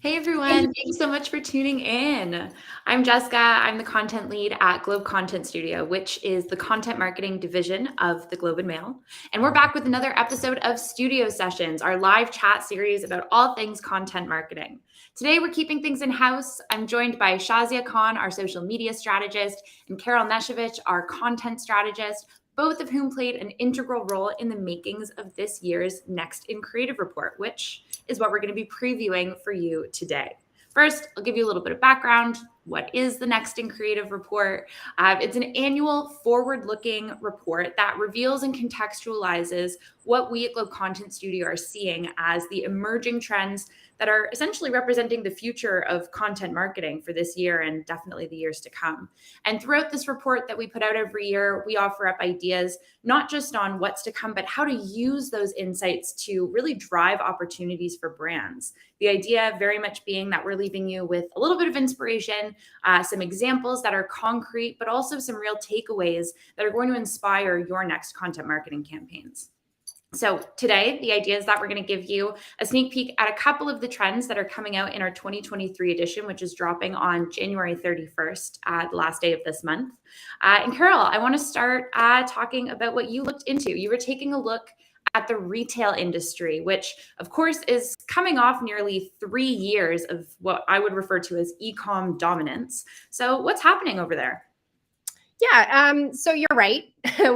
Hey everyone, thanks so much for tuning in. I'm Jessica. I'm the content lead at Globe Content Studio, which is the content marketing division of the Globe and Mail. And we're back with another episode of Studio Sessions, our live chat series about all things content marketing. Today we're keeping things in-house. I'm joined by Shazia Khan, our social media strategist, and Carol Neshevich, our content strategist, both of whom played an integral role in the makings of this year's Next in Creative report, which is what we're going to be previewing for you today. First, I'll give you a little bit of background. What is the Next in Creative report? It's an annual forward-looking report that reveals and contextualizes what we at Globe Content Studio are seeing as the emerging trends that are essentially representing the future of content marketing for this year and definitely the years to come. And throughout this report that we put out every year, we offer up ideas not just on what's to come, but how to use those insights to really drive opportunities for brands. The idea very much being that we're leaving you with a little bit of inspiration, some examples that are concrete, but also some real takeaways that are going to inspire your next content marketing campaigns. So today, the idea is that we're going to give you a sneak peek at a couple of the trends that are coming out in our 2023 edition, which is dropping on January 31st, the last day of this month. And Carol, I want to start talking about what you looked into. You were taking a look at the retail industry, which of course is coming off nearly 3 years of what I would refer to as e-com dominance. So what's happening over there? Yeah, so you're right.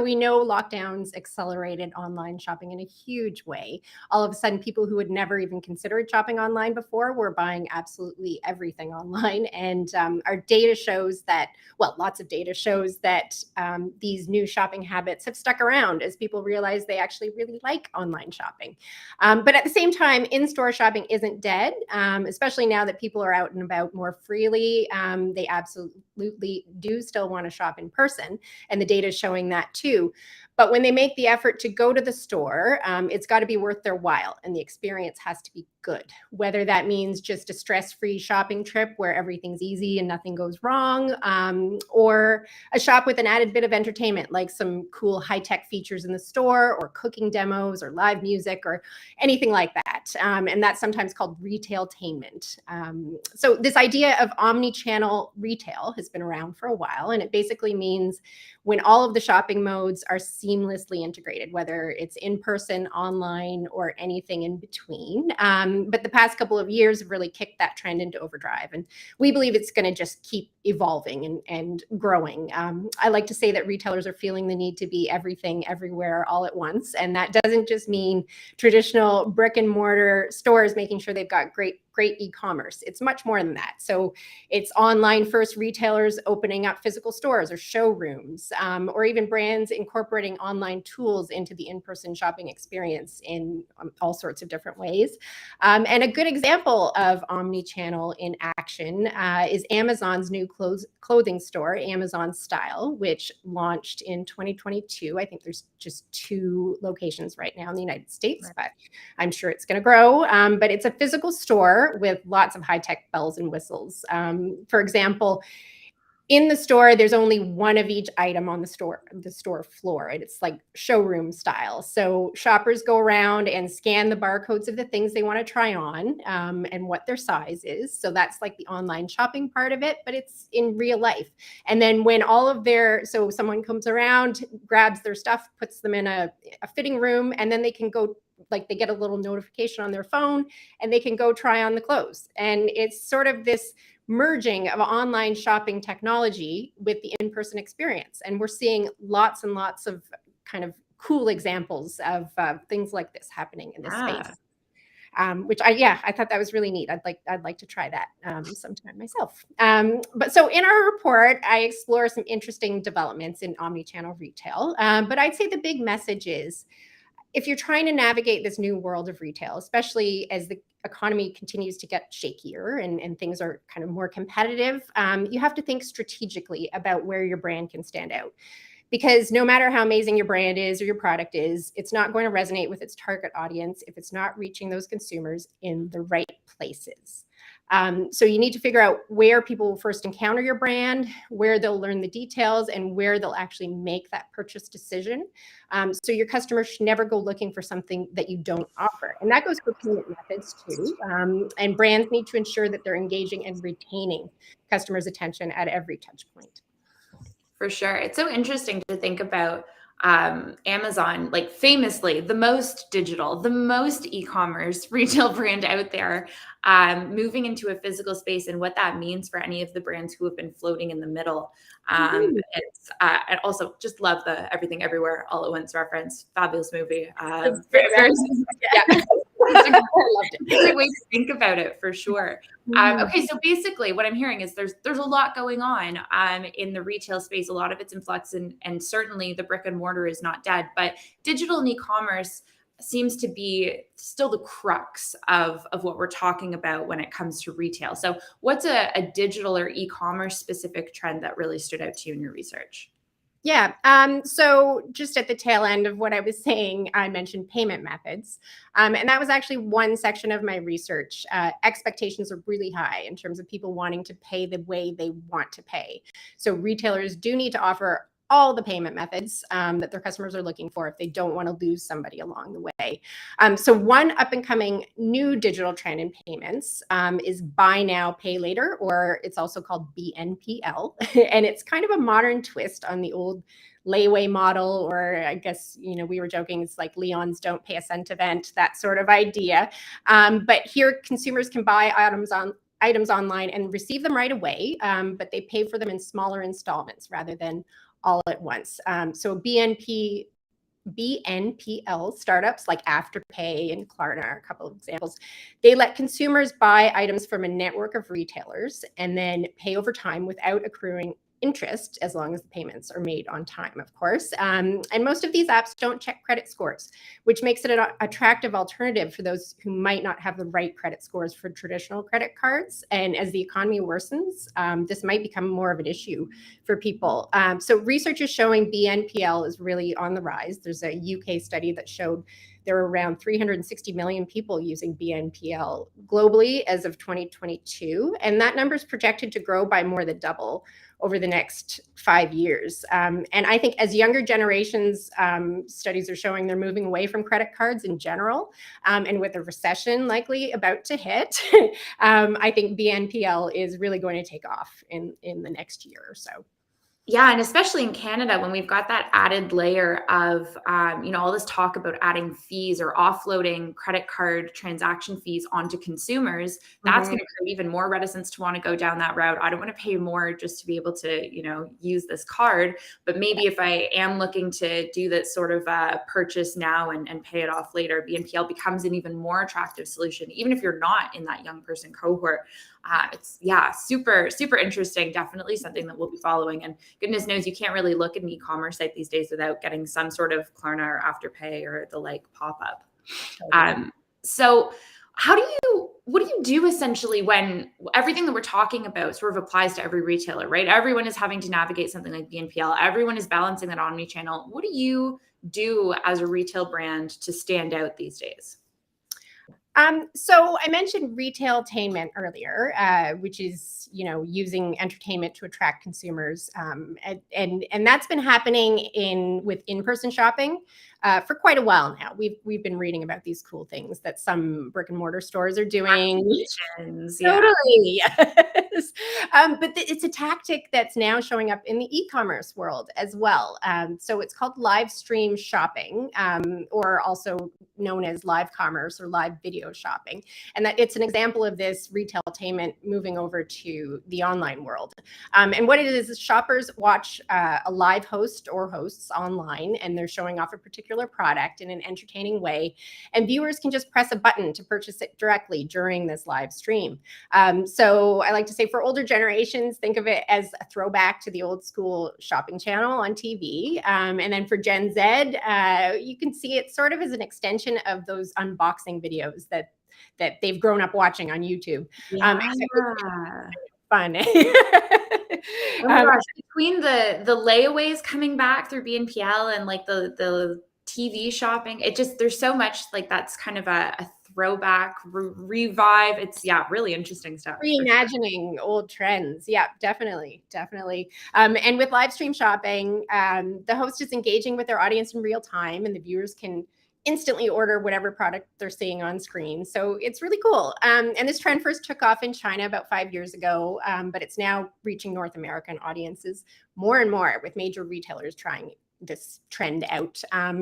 We know lockdowns accelerated online shopping in a huge way. All of a sudden, people who had never even considered shopping online before were buying absolutely everything online. And our data shows that, well, lots of data shows that these new shopping habits have stuck around as people realize they actually really like online shopping. But at the same time, in-store shopping isn't dead, especially now that people are out and about more freely. They absolutely do still want to shop in person, and the data is showing that too. But when they make the effort to go to the store, it's got to be worth their while, and the experience has to be good. Whether that means just a stress-free shopping trip where everything's easy and nothing goes wrong, or a shop with an added bit of entertainment, like some cool high-tech features in the store, or cooking demos, or live music, or anything like that. And that's sometimes called retailtainment. So this idea of omni-channel retail has been around for a while, and it basically means when all of the shopping modes are seamlessly integrated, whether it's in person, online, or anything in between. But the past couple of years have really kicked that trend into overdrive. And we believe it's going to just keep evolving and growing. I like to say that retailers are feeling the need to be everything, everywhere, all at once. And that doesn't just mean traditional brick and mortar stores making sure they've got great e-commerce. It's much more than that. So it's online first retailers opening up physical stores or showrooms, or even brands incorporating online tools into the in-person shopping experience in all sorts of different ways. And a good example of omni-channel in action is Amazon's new clothing store, Amazon Style, which launched in 2022. I think there's just 2 locations right now in the United States, but I'm sure it's going to grow. But it's a physical store with lots of high-tech bells and whistles. For example, in the store, there's only one of each item on the store floor, and it's like showroom style. So shoppers go around and scan the barcodes of the things they want to try on, and what their size is. So that's like the online shopping part of it, but it's in real life. And then when so someone comes around, grabs their stuff, puts them in a fitting room, and then they can go, like they get a little notification on their phone and they can go try on the clothes. And it's sort of this merging of online shopping technology with the in-person experience. And we're seeing lots and lots of kind of cool examples of things like this happening in this space. Which I thought that was really neat. I'd like to try that sometime myself. But so in our report, I explore some interesting developments in omni-channel retail. But I'd say the big message is, if you're trying to navigate this new world of retail, especially as economy continues to get shakier and things are kind of more competitive, you have to think strategically about where your brand can stand out. Because no matter how amazing your brand is or your product is, it's not going to resonate with its target audience if it's not reaching those consumers in the right places. So you need to figure out where people will first encounter your brand, where they'll learn the details, and where they'll actually make that purchase decision. So your customers should never go looking for something that you don't offer. And that goes for payment methods too. And brands need to ensure that they're engaging and retaining customers' attention at every touch point. For sure. It's so interesting to think about Amazon, like famously the most digital, the most e-commerce retail brand out there, moving into a physical space and what that means for any of the brands who have been floating in the middle. It's and also just love the Everything Everywhere All at Once reference. Fabulous movie. Yeah. I loved it. Great way to think about it for sure. Okay, so basically what I'm hearing is there's a lot going on in the retail space. A lot of it's in flux, and certainly the brick and mortar is not dead, but digital and e-commerce seems to be still the crux of what we're talking about when it comes to retail. So what's a digital or e-commerce specific trend that really stood out to you in your research? Yeah. So just at the tail end of what I was saying, I mentioned payment methods. And that was actually one section of my research. Expectations are really high in terms of people wanting to pay the way they want to pay. So retailers do need to offer all the payment methods that their customers are looking for if they don't want to lose somebody along the way. So one up and coming new digital trend in payments is buy now, pay later, or it's also called BNPL. And it's kind of a modern twist on the old layaway model, or I guess, we were joking, it's like Leon's don't pay a cent event, that sort of idea. But here consumers can buy items online and receive them right away, but they pay for them in smaller installments rather than all at once. So BNPL startups like Afterpay and Klarna are a couple of examples. They let consumers buy items from a network of retailers and then pay over time without accruing interest, as long as the payments are made on time, of course. And most of these apps don't check credit scores, which makes it an attractive alternative for those who might not have the right credit scores for traditional credit cards. And as the economy worsens, this might become more of an issue for people. So research is showing BNPL is really on the rise. There's a UK study that showed there are around 360 million people using BNPL globally as of 2022. And that number is projected to grow by more than double over the next 5 years. And I think as younger generations, studies are showing they're moving away from credit cards in general. And with a recession likely about to hit, I think BNPL is really going to take off in the next year or so. Yeah, and especially in Canada, when we've got that added layer of, all this talk about adding fees or offloading credit card transaction fees onto consumers, that's going to create even more reticence to want to go down that route. I don't want to pay more just to be able to, use this card. But maybe if I am looking to do that sort of purchase now and pay it off later, BNPL becomes an even more attractive solution, even if you're not in that young person cohort. It's super, super interesting. Definitely something that we'll be following. And goodness knows you can't really look at an e-commerce site these days without getting some sort of Klarna or Afterpay or the like pop up. So what do you do essentially when everything that we're talking about sort of applies to every retailer, right? Everyone is having to navigate something like BNPL. Everyone is balancing that omni-channel. What do you do as a retail brand to stand out these days? So I mentioned retailtainment earlier, which is, using entertainment to attract consumers. And that's been happening with in-person shopping for quite a while now. We've been reading about these cool things that some brick and mortar stores are doing. Totally. Yes. But it's a tactic that's now showing up in the e-commerce world as well. So it's called live stream shopping, or also known as live commerce or live video shopping. And that it's an example of this retailtainment moving over to the online world. And what it is shoppers watch a live host or hosts online, and they're showing off a particular product in an entertaining way. And viewers can just press a button to purchase it directly during this live stream. So I like to say for older generations, think of it as a throwback to the old school shopping channel on TV. And then for Gen Z, you can see it sort of as an extension of those unboxing videos that that they've grown up watching on YouTube. Yeah. Fun. Oh my gosh, between the layaways coming back through BNPL and like the TV shopping, there's so much like that's kind of a throwback revive. It's really interesting stuff. Reimagining old trends. Yeah, definitely. And with live stream shopping, the host is engaging with their audience in real time, and the viewers can instantly order whatever product they're seeing on screen. So it's really cool. And this trend first took off in China about 5 years ago, but it's now reaching North American audiences more and more, with major retailers trying this trend out.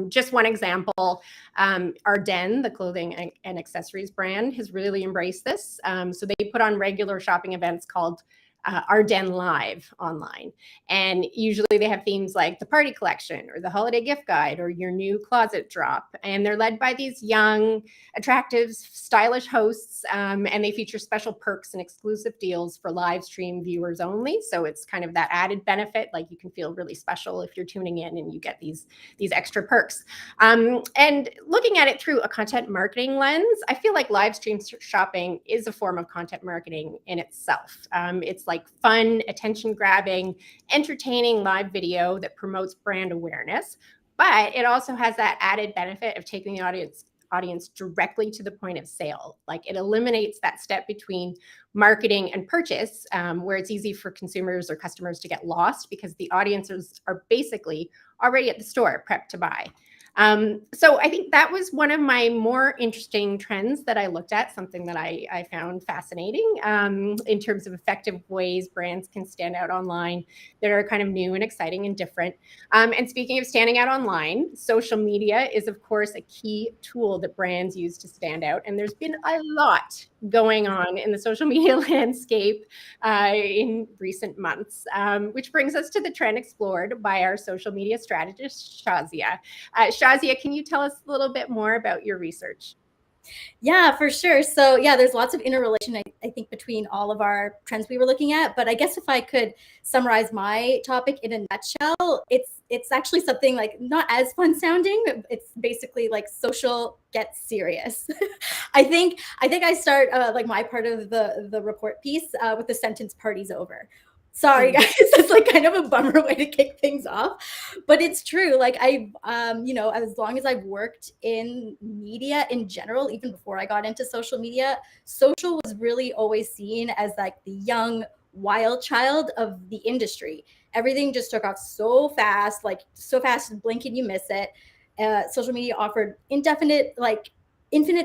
Just one example, Ardennes, the clothing and accessories brand, has really embraced this. So they put on regular shopping events called Ardennes Live online. And usually they have themes like the party collection or the holiday gift guide or your new closet drop. And they're led by these young, attractive, stylish hosts. And they feature special perks and exclusive deals for live stream viewers only. So it's kind of that added benefit, like you can feel really special if you're tuning in and you get these extra perks. And looking at it through a content marketing lens, I feel like live stream shopping is a form of content marketing in itself. It's like fun, attention grabbing, entertaining live video that promotes brand awareness, but it also has that added benefit of taking the audience directly to the point of sale. Like it eliminates that step between marketing and purchase, where it's easy for consumers or customers to get lost because the audiences are basically already at the store prepped to buy. So I think that was one of my more interesting trends that I looked at, something that I found fascinating in terms of effective ways brands can stand out online that are kind of new and exciting and different. And speaking of standing out online, social media is, of course, a key tool that brands use to stand out. And there's been a lot going on in the social media landscape in recent months, which brings us to the trend explored by our social media strategist, Shazia. Shazia, can you tell us a little bit more about your research? Yeah, for sure. So yeah, there's lots of interrelation, I think, between all of our trends we were looking at. But I guess if I could summarize my topic in a nutshell, it's actually something like not as fun sounding. It's basically like social gets serious. I think I start like my part of the report piece with the sentence "party's over." Sorry, guys, that's like kind of a bummer way to kick things off, but it's true. Like as long as I've worked in media in general, even before I got into social media, social was really always seen as like the young, wild child of the industry. Everything just took off so fast, blink and you miss it. Social media offered infinite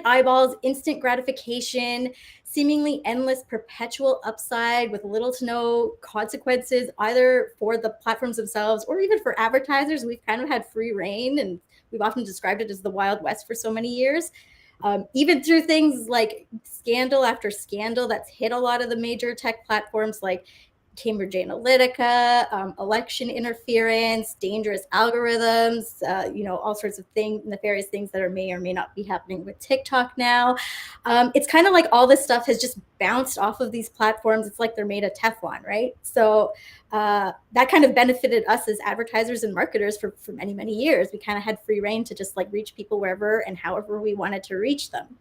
eyeballs, instant gratification, seemingly endless perpetual upside with little to no consequences, either for the platforms themselves or even for advertisers. We've kind of had free reign, and we've often described it as the Wild West for so many years. Even through things like scandal after scandal that's hit a lot of the major tech platforms like Cambridge Analytica, election interference, dangerous algorithms, all sorts of things, nefarious things that may or may not be happening with TikTok now. It's kind of like all this stuff has just bounced off of these platforms. It's like they're made of Teflon, right? So that kind of benefited us as advertisers and marketers for many, many years. We kind of had free reign to just like reach people wherever and however we wanted to reach them.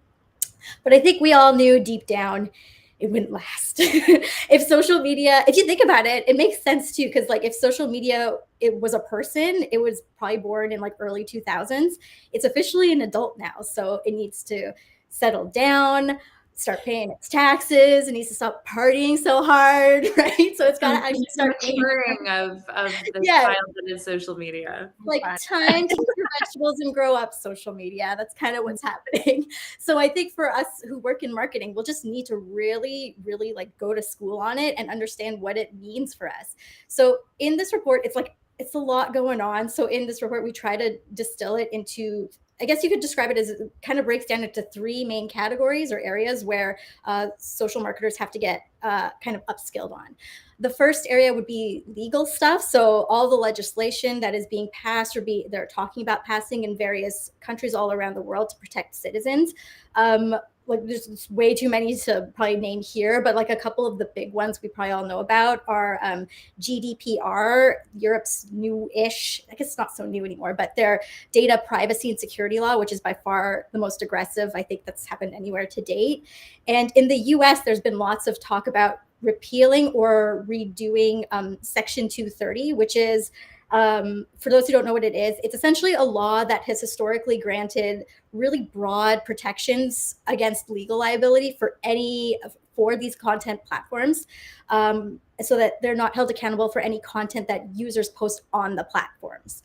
But I think we all knew deep down it wouldn't last. If social media, if you think about it, it makes sense too, because like if social media, it was a person, it was probably born in like early 2000s. It's officially an adult now. So it needs to settle down, start paying its taxes, it needs to stop partying so hard, right? So it's got to actually start maturing of the child that is social media. Like time to eat your vegetables and grow up, social media. That's kind of what's happening. So I think for us who work in marketing, we'll just need to really, really like go to school on it and understand what it means for us. So in this report, it's a lot going on. So in this report, we try to distill it into, I guess you could describe it as it kind of breaks down into three main categories or areas where social marketers have to get kind of upskilled on. The first area would be legal stuff. So all the legislation that is being passed or they're talking about passing in various countries all around the world to protect citizens. like there's way too many to probably name here, but like a couple of the big ones we probably all know about are GDPR, Europe's new-ish, I guess it's not so new anymore, but their data privacy and security law, which is by far the most aggressive I think that's happened anywhere to date. And in the US, there's been lots of talk about repealing or redoing Section 230, which is, for those who don't know what it is, it's essentially a law that has historically granted really broad protections against legal liability for these content platforms, so that they're not held accountable for any content that users post on the platforms.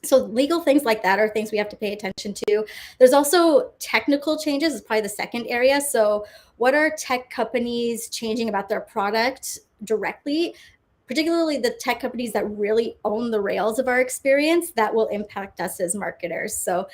So legal things like that are things we have to pay attention to. There's also technical changes is probably the second area. So what are tech companies changing about their product directly, particularly the tech companies that really own the rails of our experience that will impact us as marketers. So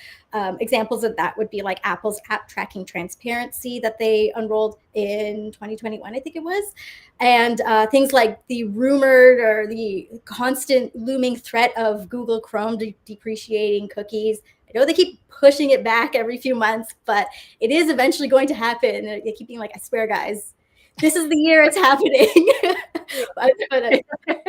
examples of that would be like Apple's app tracking transparency that they unrolled in 2021, I think it was. And things like the rumored or the constant looming threat of Google Chrome depreciating cookies. I know they keep pushing it back every few months, but it is eventually going to happen. They keep being like, I swear, guys, this is the year it's happening. but it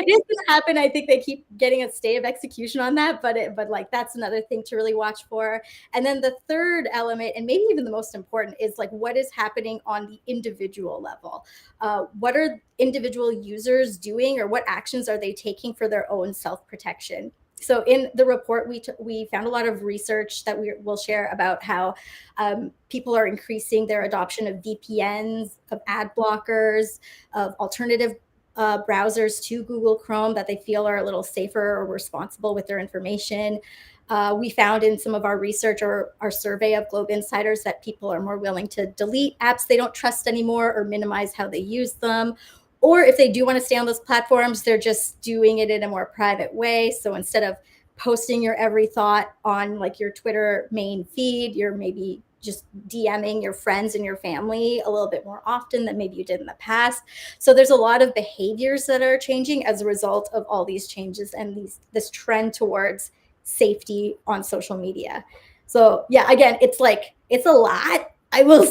is going to happen. I think they keep getting a stay of execution on that, but like that's another thing to really watch for. And then the third element, and maybe even the most important, is like what is happening on the individual level. What are individual users doing, or what actions are they taking for their own self-protection? So in the report, we found a lot of research that we'll share about how people are increasing their adoption of VPNs, of ad blockers, of alternative browsers to Google Chrome that they feel are a little safer or responsible with their information. We found in some of our research or our survey of Globe Insiders that people are more willing to delete apps they don't trust anymore or minimize how they use them. Or if they do want to stay on those platforms, they're just doing it in a more private way. So instead of posting your every thought on like your Twitter main feed, you're maybe just DMing your friends and your family a little bit more often than maybe you did in the past. So there's a lot of behaviors that are changing as a result of all these changes and this trend towards safety on social media. So yeah, again, it's a lot. I will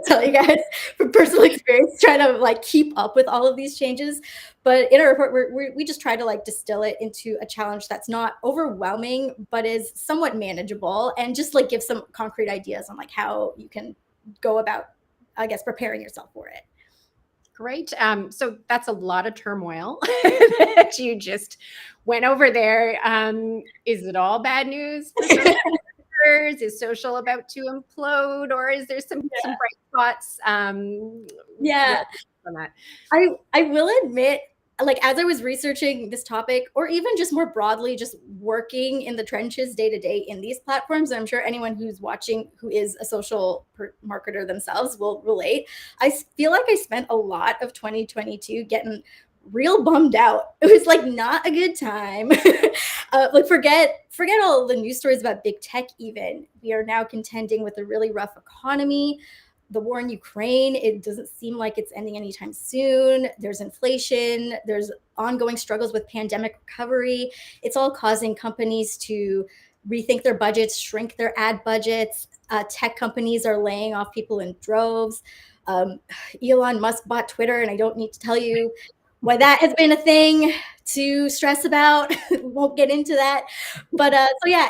tell you guys from personal experience, trying to like keep up with all of these changes. But in our report, we just try to like distill it into a challenge that's not overwhelming, but is somewhat manageable, and just like give some concrete ideas on like how you can go about, I guess, preparing yourself for it. Great. So that's a lot of turmoil that you just went over there. Is it all bad news? Is social about to implode, or is there some bright spots? Yeah, on that. I will admit, like as I was researching this topic, or even just more broadly, just working in the trenches day to day in these platforms, I'm sure anyone who's watching who is a social marketer themselves will relate. I feel like I spent a lot of 2022 getting real bummed out. It was like not a good time. Like forget all the news stories about big tech. Even we are now contending with a really rough economy. The war in Ukraine, it doesn't seem like it's ending anytime soon. There's inflation. There's ongoing struggles with pandemic recovery. It's all causing companies to rethink their budgets, shrink their ad budgets. Tech companies are laying off people in droves. Elon Musk bought Twitter, and I don't need to tell you why that has been a thing to stress about. Won't get into that. But so yeah,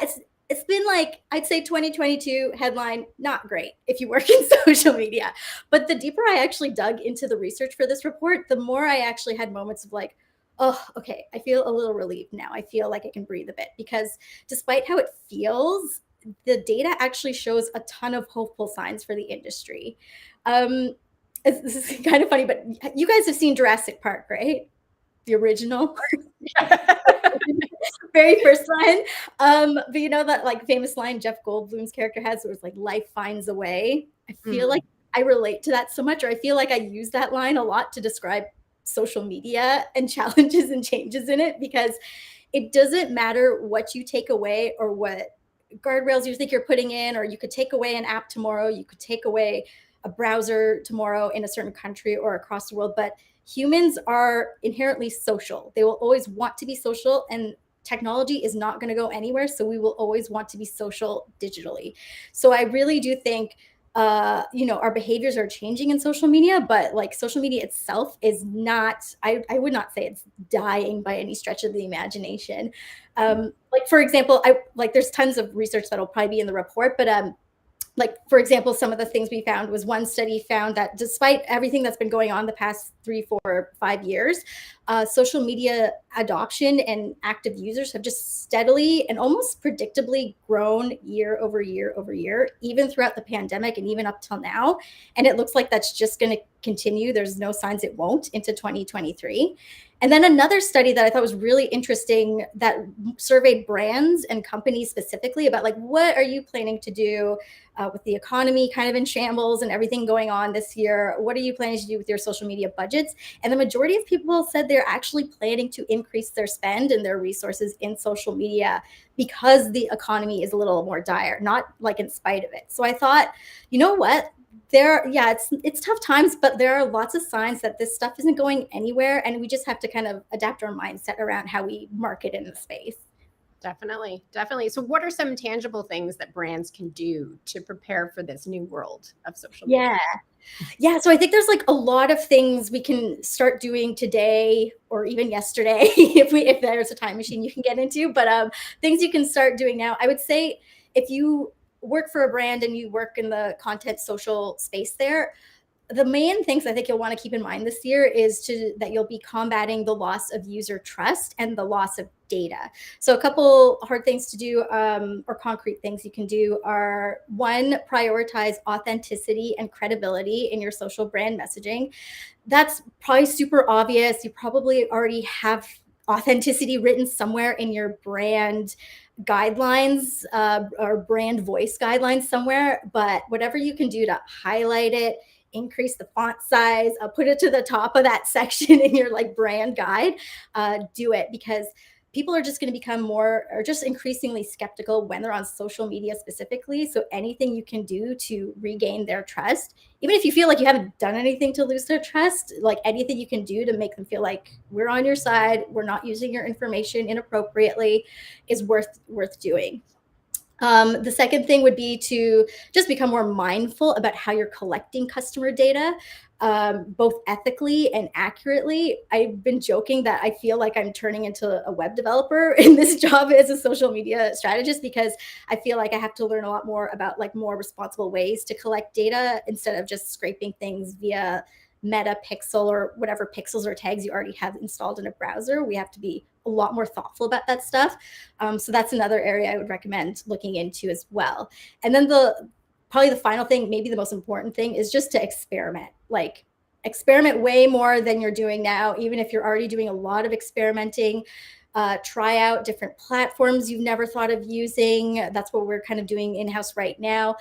it's been like, I'd say 2022 headline, not great if you work in social media. But the deeper I actually dug into the research for this report, the more I actually had moments of like, oh, okay, I feel a little relieved now. I feel like I can breathe a bit, because despite how it feels, the data actually shows a ton of hopeful signs for the industry. This is kind of funny, but you guys have seen Jurassic Park, right? The original. Very first line. But you know that like famous line Jeff Goldblum's character has, where it's like, life finds a way. I feel like I relate to that so much, or I feel like I use that line a lot to describe social media and challenges and changes in it, because it doesn't matter what you take away or what guardrails you think you're putting in, or you could take away an app tomorrow, you could take away a browser tomorrow in a certain country or across the world, but humans are inherently social. They will always want to be social, and technology is not going to go anywhere. So we will always want to be social digitally. So I really do think our behaviors are changing in social media, but like social media itself is not, I would not say it's dying by any stretch of the imagination. Like, for example, there's tons of research that'll probably be in the report, but like, for example, some of the things we found was one study found that despite everything that's been going on the past 3, 4, 5 years, social media adoption and active users have just steadily and almost predictably grown year over year over year, even throughout the pandemic and even up till now. And it looks like that's just going to continue. There's no signs it won't into 2023. And then another study that I thought was really interesting that surveyed brands and companies specifically about like, what are you planning to do with the economy kind of in shambles and everything going on this year? What are you planning to do with your social media budgets? And the majority of people said they're actually planning to increase their spend and their resources in social media because the economy is a little more dire, not like in spite of it. So I thought, you know what? It's tough times, but there are lots of signs that this stuff isn't going anywhere, and we just have to kind of adapt our mindset around how we market in the space. Definitely. So what are some tangible things that brands can do to prepare for this new world of social media? Yeah. So I think there's like a lot of things we can start doing today or even yesterday if there's a time machine you can get into, but things you can start doing now. I would say if you work for a brand and you work in the content social space there, the main things I think you'll want to keep in mind this year is that you'll be combating the loss of user trust and the loss of data. So a couple hard things to do or concrete things you can do are, one, prioritize authenticity and credibility in your social brand messaging. That's probably super obvious. You probably already have authenticity written somewhere in your brand guidelines or brand voice guidelines somewhere, but whatever you can do to highlight it, increase the font size, put it to the top of that section in your like brand guide, do it, because people are just going to become more or just increasingly skeptical when they're on social media specifically. So anything you can do to regain their trust, even if you feel like you haven't done anything to lose their trust, like anything you can do to make them feel like we're on your side, we're not using your information inappropriately, is worth doing. The second thing would be to just become more mindful about how you're collecting customer data, both ethically and accurately. I've been joking that I feel like I'm turning into a web developer in this job as a social media strategist, because I feel like I have to learn a lot more about like more responsible ways to collect data instead of just scraping things via Meta Pixel or whatever pixels or tags you already have installed in a browser. We have to be a lot more thoughtful about that stuff. So that's another area I would recommend looking into as well. And then probably the final thing, maybe the most important thing, is just to experiment. Like, experiment way more than you're doing now, even if you're already doing a lot of experimenting. Try out different platforms you've never thought of using. That's what we're kind of doing in-house right now.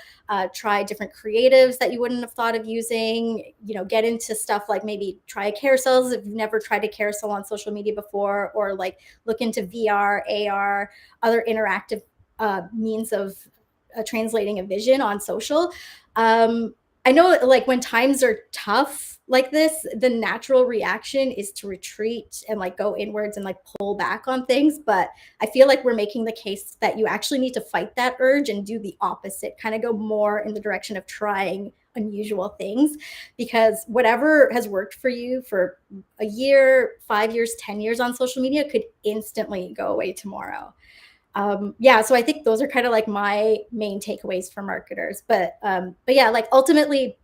Try different creatives that you wouldn't have thought of using. Get into stuff like maybe try carousels if you've never tried a carousel on social media before, or like look into VR, AR, other interactive means of translating a vision on social. I know like when times are tough like this, the natural reaction is to retreat and like go inwards and like pull back on things. But I feel like we're making the case that you actually need to fight that urge and do the opposite, kind of go more in the direction of trying unusual things, because whatever has worked for you for a year, 5 years, 10 years on social media could instantly go away tomorrow. So I think those are kind of like my main takeaways for marketers. But yeah, like ultimately,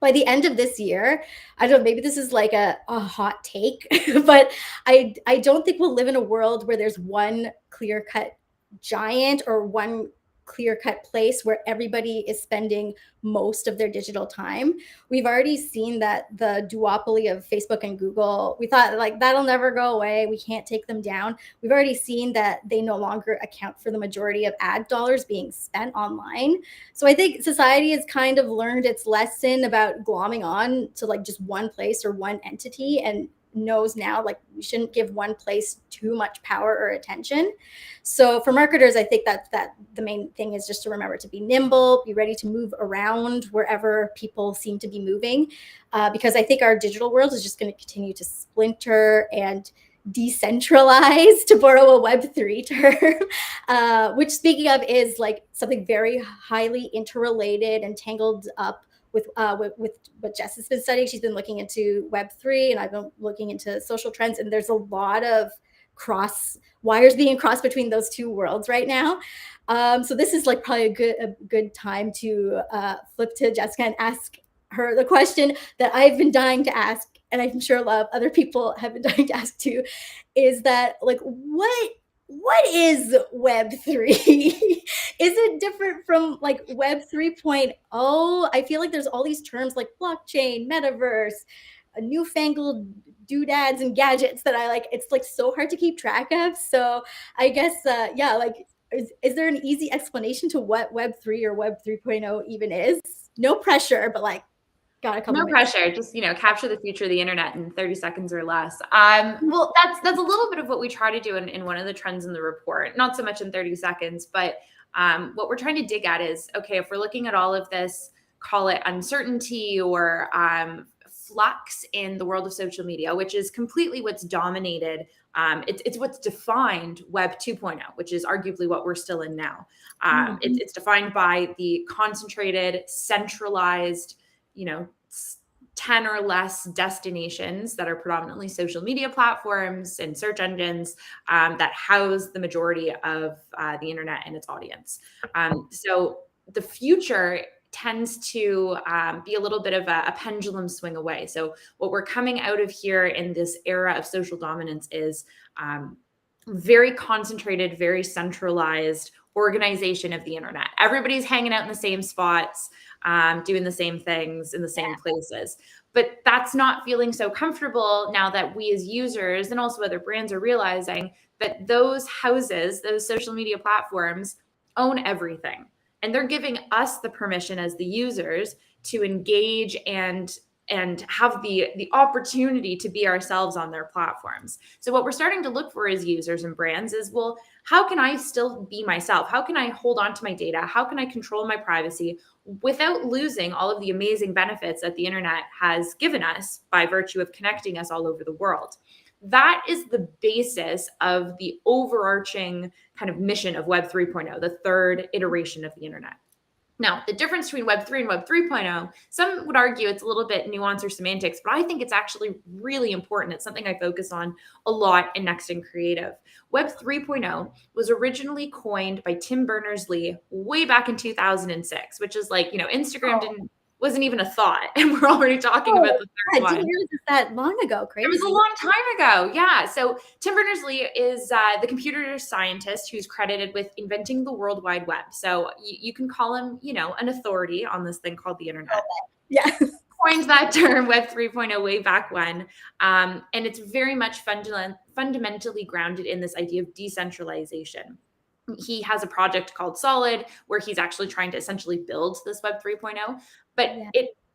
by the end of this year, I don't know, maybe this is like a hot take, but I don't think we'll live in a world where there's one clear-cut giant or one clear-cut place where everybody is spending most of their digital time. We've already seen that the duopoly of Facebook and Google, we thought like that'll never go away. We can't take them down. We've already seen that they no longer account for the majority of ad dollars being spent online. So I think society has kind of learned its lesson about glomming on to like just one place or one entity, and knows now like we shouldn't give one place too much power or attention. So for marketers, I think that the main thing is just to remember to be nimble, be ready to move around wherever people seem to be moving, because I think our digital world is just going to continue to splinter, and decentralized, to borrow a Web3 term, which speaking of is like something very highly interrelated and tangled up with what Jess has been studying. She's been looking into Web3 and I've been looking into social trends, and there's a lot of cross wires being crossed between those two worlds right now. So this is like probably a good time to flip to Jessica and ask her the question that I've been dying to ask, and I'm sure a lot of other people have been dying to ask too, is that like what is Web3? Is it different from like Web 3.0? I feel like there's all these terms like blockchain, metaverse, newfangled doodads and gadgets that I like. It's like so hard to keep track of. So I guess, yeah, like, is there an easy explanation to what Web3 or Web 3.0 even is? No pressure, but like, got a couple No minutes. pressure. Just, capture the future of the internet in 30 seconds or less. Well, that's a little bit of what we try to do in one of the trends in the report. Not so much in 30 seconds, but what we're trying to dig at is, okay, if we're looking at all of this, call it uncertainty or flux in the world of social media, which is completely what's dominated. It's what's defined Web 2.0, which is arguably what we're still in now. It's defined by the concentrated, centralized, 10 or less destinations that are predominantly social media platforms and search engines that house the majority of the internet and its audience. So the future tends to be a little bit of a pendulum swing away. So what we're coming out of here in this era of social dominance is very concentrated, very centralized organization of the internet. Everybody's hanging out in the same spots, doing the same things in the same places. But that's not feeling so comfortable now that we as users and also other brands are realizing that those houses, those social media platforms own everything. And they're giving us the permission as the users to engage and have the opportunity to be ourselves on their platforms. So what we're starting to look for as users and brands is, well, how can I still be myself? How can I hold on to my data? How can I control my privacy without losing all of the amazing benefits that the internet has given us by virtue of connecting us all over the world? That is the basis of the overarching kind of mission of Web 3.0, the third iteration of the internet. Now, the difference between Web 3 and Web 3.0, some would argue it's a little bit nuance or semantics, but I think it's actually really important. It's something I focus on a lot in Next in Creative. Web 3.0 was originally coined by Tim Berners-Lee way back in 2006, which is like, Instagram wasn't even a thought, and we're already talking about the third one. I didn't realize it that long ago. Crazy. It was a long time ago. Yeah. So Tim Berners-Lee is the computer scientist who's credited with inventing the World Wide Web. So you can call him, an authority on this thing called the internet. Yeah. Coined that term Web 3.0 way back when. And it's very much fundamentally grounded in this idea of decentralization. He has a project called Solid where he's actually trying to essentially build this Web 3.0, but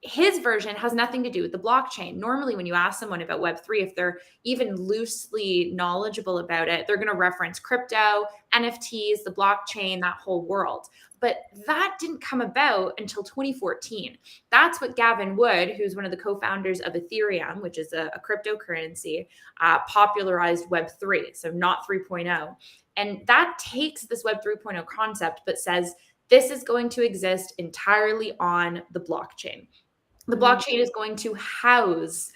his version has nothing to do with the blockchain. Normally, when you ask someone about Web3, if they're even loosely knowledgeable about it, they're going to reference crypto, NFTs, the blockchain, that whole world. But that didn't come about until 2014. That's what Gavin Wood, who's one of the co-founders of Ethereum, which is a cryptocurrency, popularized Web3, so not 3.0. And that takes this Web 3.0 concept, but says this is going to exist entirely on the blockchain. The blockchain is going to house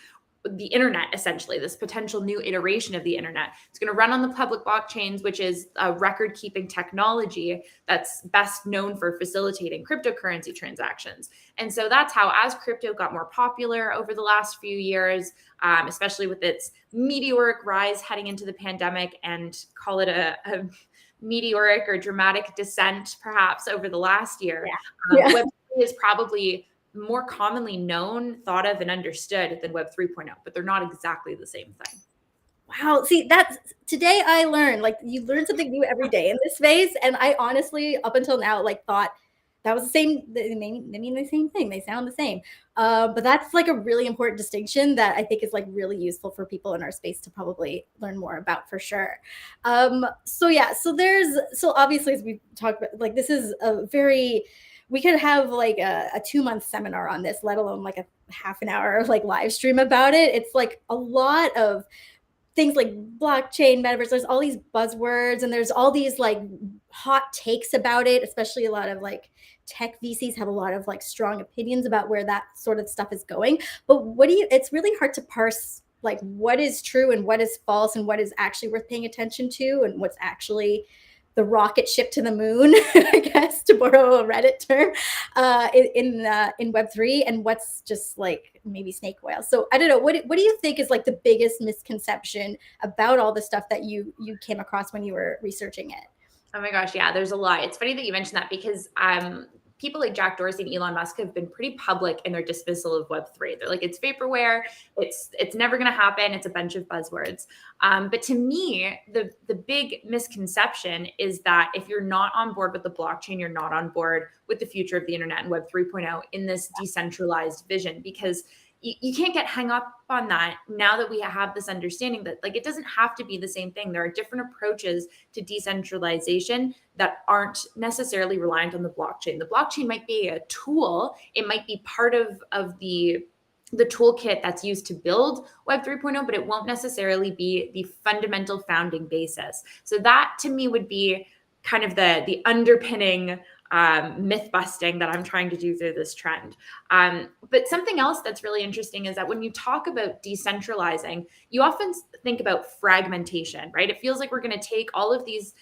the internet, essentially, this potential new iteration of the internet. It's going to run on the public blockchains, which is a record-keeping technology that's best known for facilitating cryptocurrency transactions. And so that's how, as crypto got more popular over the last few years, especially with its meteoric rise heading into the pandemic, and call it a meteoric or dramatic descent, perhaps, over the last year, Web3 is probably more commonly known, thought of, and understood than Web 3.0, but they're not exactly the same thing. Wow. See, today I learned, like, you learn something new every day in this space. And I honestly, up until now, like, thought that was the same. They mean the same thing. They sound the same. But that's like a really important distinction that I think is like really useful for people in our space to probably learn more about, for sure. So obviously, as we talked about, like, this is a very, we could have like a 2-month seminar on this, let alone like a half an hour like live stream about it. It's like a lot of things like blockchain, metaverse, there's all these buzzwords and there's all these like hot takes about it, especially a lot of like tech VCs have a lot of like strong opinions about where that sort of stuff is going. But it's really hard to parse like what is true and what is false and what is actually worth paying attention to and what's actually the rocket ship to the moon, I guess, to borrow a Reddit term, in Web3, and what's just like maybe snake oil. So I don't know. What do you think is like the biggest misconception about all the stuff that you came across when you were researching it? Oh my gosh, yeah, there's a lot. It's funny that you mentioned that because people like Jack Dorsey and Elon Musk have been pretty public in their dismissal of Web3. They're like, it's vaporware, it's never going to happen, it's a bunch of buzzwords. But to me, the big misconception is that if you're not on board with the blockchain, you're not on board with the future of the internet and Web 3.0 in this decentralized vision, because you can't get hung up on that now that we have this understanding that like it doesn't have to be the same thing. There are different approaches to decentralization that aren't necessarily reliant on the blockchain. The blockchain might be a tool. It might be part of the toolkit that's used to build Web 3.0, but it won't necessarily be the fundamental founding basis. So that to me would be kind of the underpinning myth busting that I'm trying to do through this trend. But something else that's really interesting is that when you talk about decentralizing, you often think about fragmentation, right? It feels like we're going to take all of these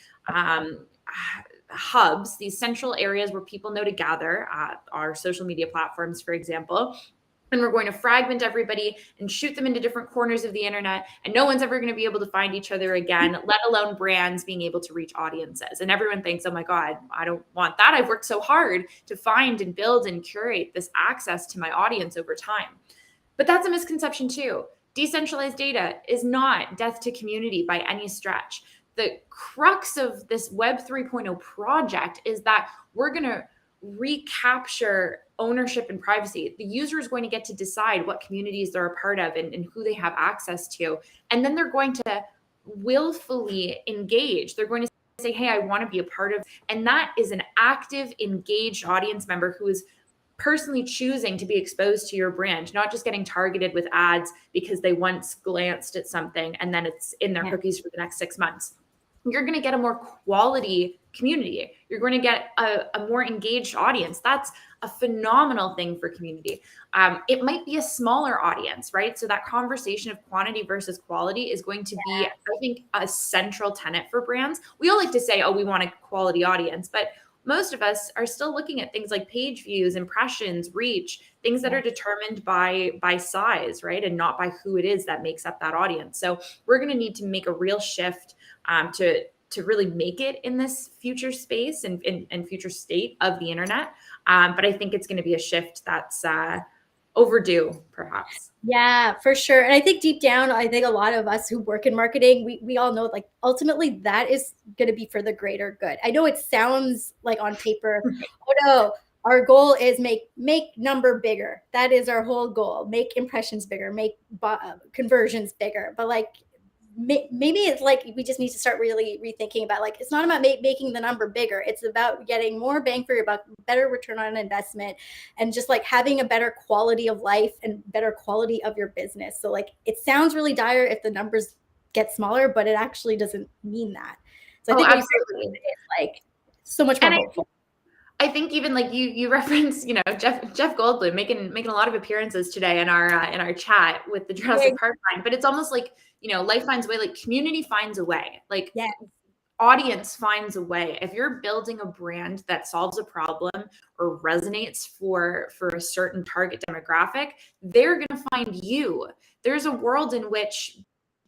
hubs, these central areas where people know to gather, our social media platforms, for example, and we're going to fragment everybody and shoot them into different corners of the internet. And no one's ever going to be able to find each other again, let alone brands being able to reach audiences. And everyone thinks, oh my God, I don't want that. I've worked so hard to find and build and curate this access to my audience over time. But that's a misconception too. Decentralized data is not death to community by any stretch. The crux of this Web 3.0 project is that we're going to recapture ownership and privacy. The user is going to get to decide what communities they're a part of and who they have access to. And then they're going to willfully engage. They're going to say, hey, I want to be a part of. And that is an active, engaged audience member who is personally choosing to be exposed to your brand, not just getting targeted with ads because they once glanced at something and then it's in their cookies for the next 6 months. You're going to get a more quality community. You're going to get a more engaged audience. That's a phenomenal thing for community. It might be a smaller audience, right? So that conversation of quantity versus quality is going to be, I think, a central tenet for brands. We all like to say, oh, we want a quality audience, but most of us are still looking at things like page views, impressions, reach, things that are determined by size, right? And not by who it is that makes up that audience. So we're going to need to make a real shift to really make it in this future space and future state of the internet. But I think it's going to be a shift that's overdue, perhaps. Yeah, for sure. And I think deep down, I think a lot of us who work in marketing, we all know like ultimately that is going to be for the greater good. I know it sounds like on paper, oh no, our goal is make number bigger. That is our whole goal. Make impressions bigger, make conversions bigger. But like maybe it's like we just need to start really rethinking about like it's not about making the number bigger. It's about getting more bang for your buck, better return on investment, and just like having a better quality of life and better quality of your business. So like it sounds really dire if the numbers get smaller, but it actually doesn't mean that. So I think absolutely. It's like so much more hopeful. I think even like you reference, Jeff Goldblum making a lot of appearances today in our chat with the Jurassic Park line, but it's almost like, life finds a way, like community finds a way, like audience finds a way. If you're building a brand that solves a problem or resonates for a certain target demographic, they're going to find you. There's a world in which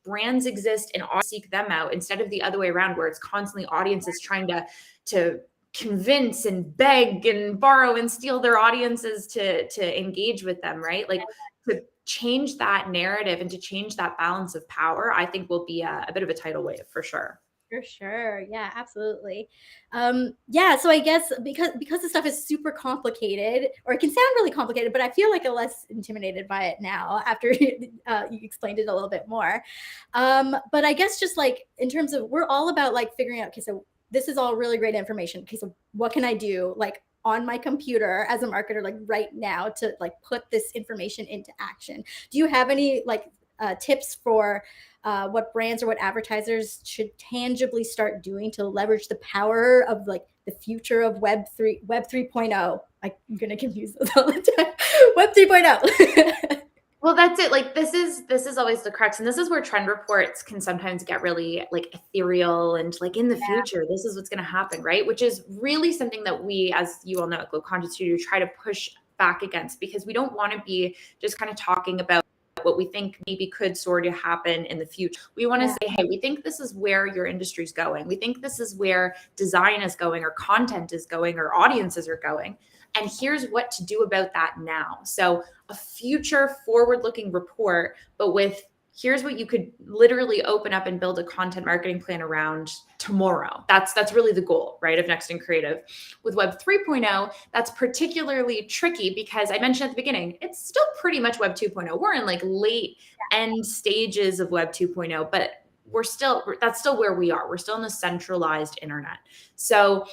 brands exist and seek them out instead of the other way around, where it's constantly audiences trying to convince and beg and borrow and steal their audiences to engage with them, right? Like to change that narrative and to change that balance of power, I think will be a bit of a tidal wave for sure. For sure. Yeah, absolutely. So I guess because the stuff is super complicated, or it can sound really complicated, but I feel like I'm less intimidated by it now after you explained it a little bit more. But I guess just like in terms of, we're all about like figuring out, okay, so this is all really great information. Okay, so what can I do like on my computer as a marketer, like right now to like put this information into action? Do you have any like tips for what brands or what advertisers should tangibly start doing to leverage the power of like the future of Web 3.0. I'm gonna confuse those all the time. Web 3.0. Well, that's it. Like this is always the crux. And this is where trend reports can sometimes get really like ethereal and like in the future, this is what's going to happen, right? Which is really something that we, as you all know at Globe Content Studio, try to push back against, because we don't want to be just kind of talking about what we think maybe could sort of happen in the future. We want to say, hey, we think this is where your industry's going. We think this is where design is going, or content is going, or audiences are going. And here's what to do about that now. So a future forward-looking report, but with here's what you could literally open up and build a content marketing plan around tomorrow. That's really the goal, right, of Next in Creative. With Web 3.0, that's particularly tricky because I mentioned at the beginning, it's still pretty much Web 2.0. We're in like late end stages of Web 2.0, but that's still where we are. We're still in the centralized internet. So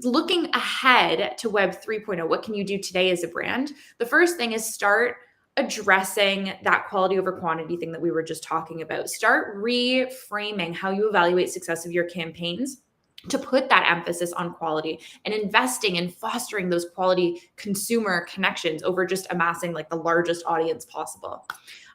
looking ahead to Web 3.0, what can you do today as a brand? The first thing is start addressing that quality over quantity thing that we were just talking about. Start reframing how you evaluate success of your campaigns to put that emphasis on quality and investing in fostering those quality consumer connections over just amassing like the largest audience possible.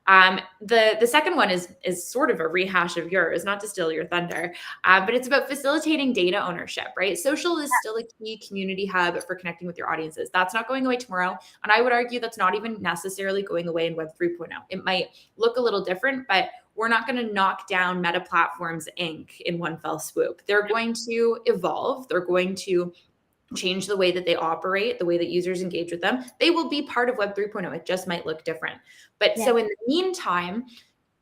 The second one is sort of a rehash of yours, not to steal your thunder, but it's about facilitating data ownership, right? Social is still a key community hub for connecting with your audiences. That's not going away tomorrow. And I would argue that's not even necessarily going away in Web 3.0. It might look a little different, but we're not going to knock down Meta Platforms Inc. in one fell swoop. They're going to evolve. They're going to change the way that they operate, the way that users engage with them. They will be part of Web 3.0. It just might look different. But so in the meantime,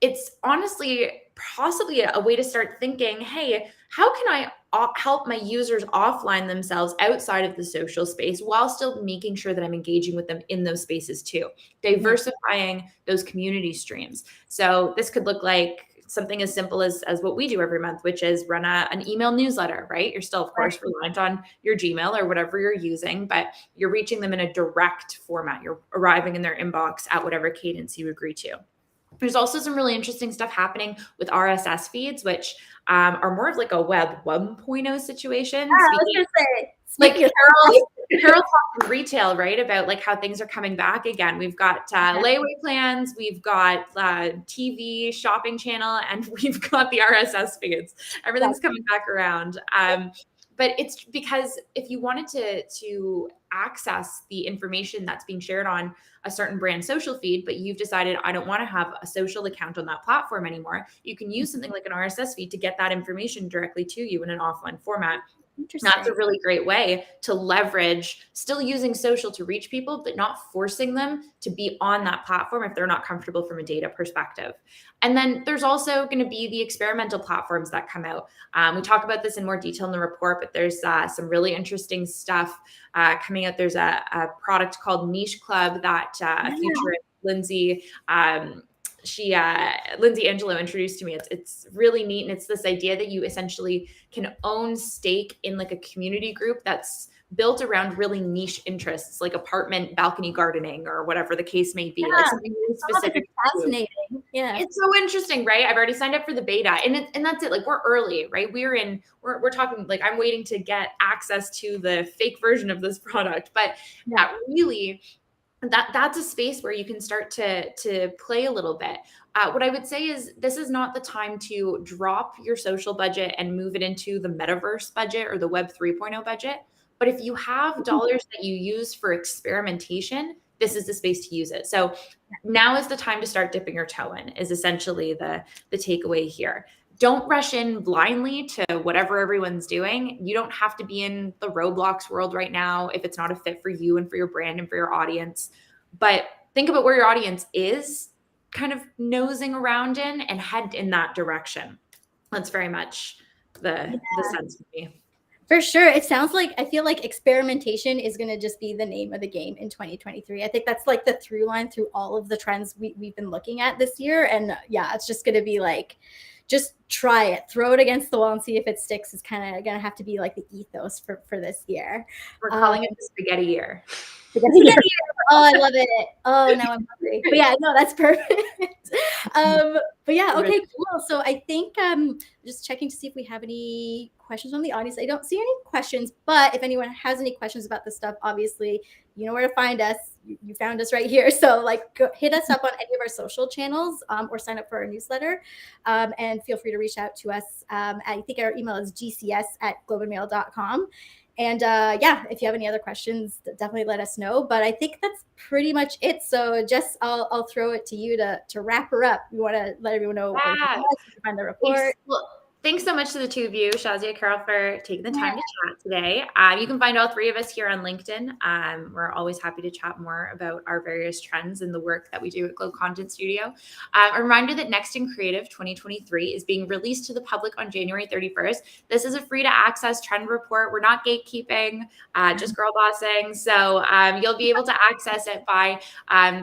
it's honestly possibly a way to start thinking, hey, how can I help my users offline themselves outside of the social space while still making sure that I'm engaging with them in those spaces too? Diversifying those community streams. So this could look like something as simple as what we do every month, which is run an email newsletter, right? You're still, of course, reliant on your Gmail or whatever you're using, but you're reaching them in a direct format. You're arriving in their inbox at whatever cadence you agree to. There's also some really interesting stuff happening with RSS feeds, which are more of like a Web 1.0 situation. I was going to say, like Carol talked in retail, right, about like how things are coming back again. We've got layaway plans, we've got TV shopping channel, and we've got the RSS feeds. Everything's coming back around. But it's because if you wanted to access the information that's being shared on a certain brand social feed, but you've decided, I don't want to have a social account on that platform anymore, you can use something like an RSS feed to get that information directly to you in an offline format. That's a really great way to leverage still using social to reach people, but not forcing them to be on that platform if they're not comfortable from a data perspective. And then there's also going to be the experimental platforms that come out. We talk about this in more detail in the report, but there's some really interesting stuff coming out. There's a product called Niche Club that a futurist Lindsay Lindsay Angelo introduced to me. It's really neat. And it's this idea that you essentially can own stake in like a community group that's built around really niche interests, like apartment balcony gardening or whatever the case may be. Like something really specific. Fascinating. Yeah. It's so interesting, right? I've already signed up for the beta and that's it. Like we're early, right? We're talking like I'm waiting to get access to the fake version of this product, but that really that's a space where you can start to play a little bit. What I would say is this is not the time to drop your social budget and move it into the metaverse budget or the Web 3.0 budget. But if you have dollars that you use for experimentation, this is the space to use it. So now is the time to start dipping your toe in, is essentially the takeaway here. Don't rush in blindly to whatever everyone's doing. You don't have to be in the Roblox world right now if it's not a fit for you and for your brand and for your audience. But think about where your audience is kind of nosing around in and head in that direction. That's very much the sense for me. For sure. It sounds like, I feel like experimentation is going to just be the name of the game in 2023. I think that's like the through line through all of the trends we've been looking at this year. And it's just going to be like, just try it, throw it against the wall and see if it sticks is kind of going to have to be like the ethos for this year. We're calling it the spaghetti year. Spaghetti year. Oh, I love it. Oh, now I'm hungry. But yeah, no, that's perfect. But yeah, okay, cool. So I think just checking to see if we have any questions from the audience. I don't see any questions, but if anyone has any questions about this stuff, obviously you know where to find us. You found us right here. So like hit us up on any of our social channels or sign up for our newsletter. And feel free to reach out to us. I think our email is gcs@globeandmail.com. And yeah, if you have any other questions, definitely let us know. But I think that's pretty much it. So Jess, I'll throw it to you to wrap her up. You want to let everyone know where you can find the report. Thanks so much to the two of you, Shazia, Carol, for taking the time to chat today. You can find all three of us here on LinkedIn. We're always happy to chat more about our various trends and the work that we do at Globe Content Studio. A reminder that Next in Creative 2023 is being released to the public on January 31st. This is a free to access trend report. We're not gatekeeping, just girl bossing. So you'll be able to access it by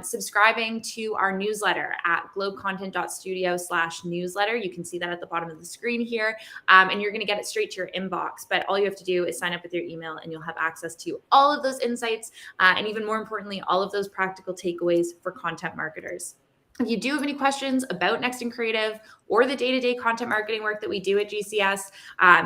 subscribing to our newsletter at globecontent.studio/newsletter. You can see that at the bottom of the screen here, and you're going to get it straight to your inbox. But all you have to do is sign up with your email and you'll have access to all of those insights and even more importantly, all of those practical takeaways for content marketers. If you do have any questions about Next in Creative or the day-to-day content marketing work that we do at GCS,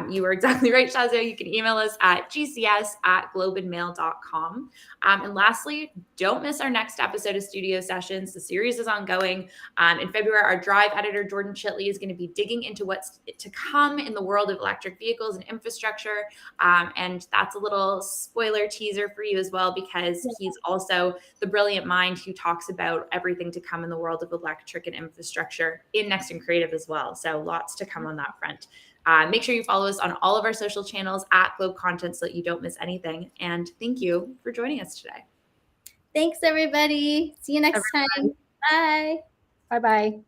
you are exactly right, Shazia. You can email us at gcs@globeandmail.com. And lastly, don't miss our next episode of Studio Sessions. The series is ongoing. In February, our Drive editor, Jordan Chitley, is going to be digging into what's to come in the world of electric vehicles and infrastructure. And that's a little spoiler teaser for you as well, because he's also the brilliant mind who talks about everything to come in the world of electric and infrastructure in Next in Creative as well. So lots to come on that front. Make sure you follow us on all of our social channels at Globe Content so that you don't miss anything. And thank you for joining us today. Thanks, everybody. See you next time. Bye. Bye-bye.